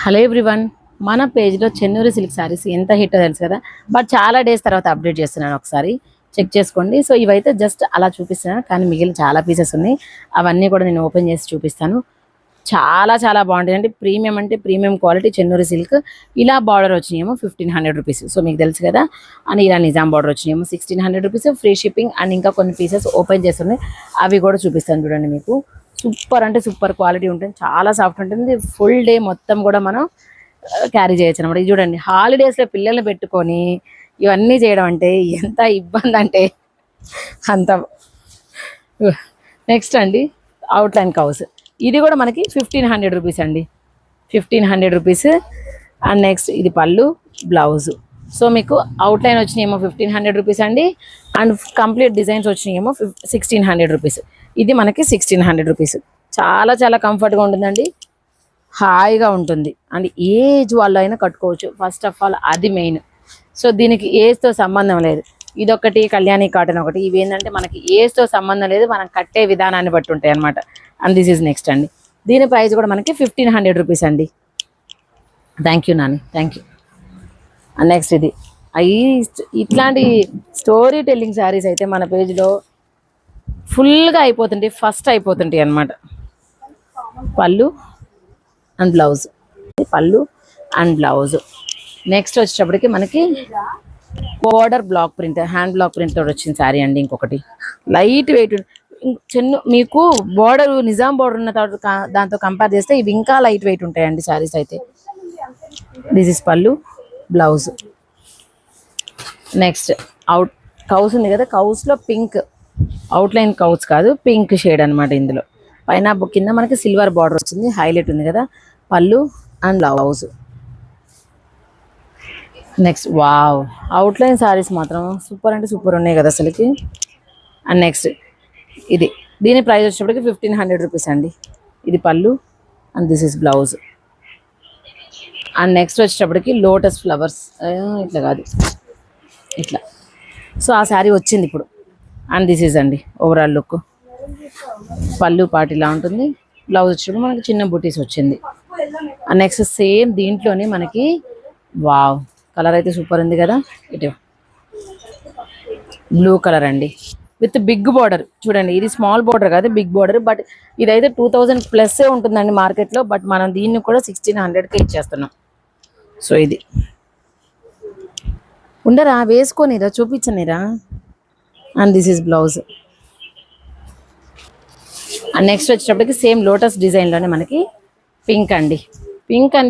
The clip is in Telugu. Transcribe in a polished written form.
హలో ఎవ్రీవన్, మన పేజ్లో చెన్నూరు సిల్క్ సారీస్ ఎంత హిట్ తెలుసు కదా. బట్ చాలా డేస్ తర్వాత అప్డేట్ చేస్తున్నాను, ఒకసారి చెక్ చేసుకోండి. సో ఇవైతే జస్ట్ అలా చూపిస్తున్నాను, కానీ మిగిలిన చాలా పీసెస్ ఉన్నాయి. అవన్నీ కూడా నేను ఓపెన్ చేసి చూపిస్తాను. చాలా చాలా బాగుంటుంది. అంటే ప్రీమియం క్వాలిటీ చెన్నూరు సిల్క్. ఇలా బార్డర్ వచ్చినాయేమో 1500 రూపీస్. సో మీకు తెలుసు కదా. అని ఇలా నిజాం బార్డర్ వచ్చినాయేమో 1600 రూపీస్, ఫ్రీ షిప్పింగ్. అండ్ ఇంకా కొన్ని పీసెస్ ఓపెన్ చేస్తున్నాయి, అవి కూడా చూపిస్తాను చూడండి. మీకు సూపర్ అంటే సూపర్ క్వాలిటీ ఉంటుంది, చాలా సాఫ్ట్ ఉంటుంది. ఫుల్ డే మొత్తం కూడా మనం క్యారీ చేయొచ్చు అనమాట. ఇది చూడండి, హాలిడేస్లో పిల్లల్ని పెట్టుకొని ఇవన్నీ చేయడం అంటే ఎంత ఇబ్బంది అంటే అంత. నెక్స్ట్ అండి, అవుట్లైన్ కౌస్. ఇది కూడా మనకి 1500 రూపీస్ అండి, 1500 రూపీస్. అండ్ నెక్స్ట్ ఇది పళ్ళు, బ్లౌజు. సో మీకు అవుట్లైన్ వచ్చినాయేమో 1500 రూపీస్ అండి. అండ్ కంప్లీట్ డిజైన్స్ వచ్చినాయేమో 1600 రూపీస్. ఇది మనకి 1600 రూపీస్. చాలా చాలా కంఫర్ట్గా ఉంటుందండి, హాయిగా ఉంటుంది. అండ్ ఏజ్ వాళ్ళు అయినా కట్టుకోవచ్చు. ఫస్ట్ ఆఫ్ ఆల్ అది మెయిన్. సో దీనికి ఏజ్తో సంబంధం లేదు. ఇదొకటి, కళ్యాణి కాటన్ ఒకటి. ఇవి ఏంటంటే మనకి ఏజ్తో సంబంధం లేదు, మనం కట్టే విధానాన్ని బట్టి ఉంటాయి అనమాట. అండ్ దిస్ ఈజ్ నెక్స్ట్ అండి. దీని ప్రైస్ కూడా మనకి 1500 రూపీస్ అండి. Thank you Nani, thank you. And next ఇది ఇట్లాంటి స్టోరీ టెల్లింగ్ శారీస్ అయితే మన పేజ్లో ఫుల్గా అయిపోతుంటాయి, ఫస్ట్ అయిపోతుంటాయి అనమాట. పళ్ళు అండ్ బ్లౌజ్, పళ్ళు అండ్ బ్లౌజ్. నెక్స్ట్ వచ్చేటప్పటికి మనకి border block print, hand block print తోటి వచ్చిన శారీ అండి. ఇంకొకటి లైట్ వెయిట్ మీకు బోర్డర్ నిజాం బోర్డర్ ఉన్న దాంతో కంపేర్ చేస్తే ఇవి ఇంకా లైట్ వెయిట్ ఉంటాయండి శారీస్ అయితే. దిస్ ఇస్ పళ్ళు, బ్లౌజ్. నెక్స్ట్ కౌస్ ఉంది కదా, కౌస్లో పింక్ అవుట్లైన్ కౌస్ కాదు, పింక్ షేడ్ అనమాట. ఇందులో పైన కింద మనకి సిల్వర్ బార్డర్ వచ్చింది, హైలైట్ ఉంది కదా. పళ్ళు and blouse. Next wow, outline saris మాత్రం సూపర్ అంటే సూపర్ ఉన్నాయి కదా అసలుకి. అండ్ నెక్స్ట్ దీని ప్రైస్ వచ్చేటప్పటికి 1500 రూపీస్ అండి. ఇది పళ్ళు and this is blouse. And next వచ్చేటప్పటికి లోటస్ ఫ్లవర్స్, ఇట్లా కాదు ఇట్లా. సో ఆ శారీ వచ్చింది ఇప్పుడు. అండ్ దిస్ ఈజ్ అండి ఓవరాల్ లుక్. పళ్ళు పాటు ఇలా ఉంటుంది, బ్లౌజ్ వచ్చేటప్పుడు మనకి చిన్న బుటీస్ వచ్చింది. అండ్ నెక్స్ట్ సేమ్ దీంట్లోనే మనకి వావ్, కలర్ అయితే సూపర్ ఉంది కదా. ఇటు బ్లూ కలర్ అండి విత్ బిగ్ బార్డర్. చూడండి, ఇది స్మాల్ బార్డర్ కాదు, బిగ్ బార్డర్. బట్ ఇదైతే 2000 ప్లస్సే ఉంటుందండి మార్కెట్లో. బట్ మనం దీన్ని కూడా 1600కే ఇచ్చేస్తున్నాం. సో ఇది ఉండరా, వేసుకొనిరా, చూపించనిరా. And this is blouse. And next వచ్చేటప్పటికి సేమ్ లోటస్ డిజైన్లోనే మనకి పింక్ అండి. Pink and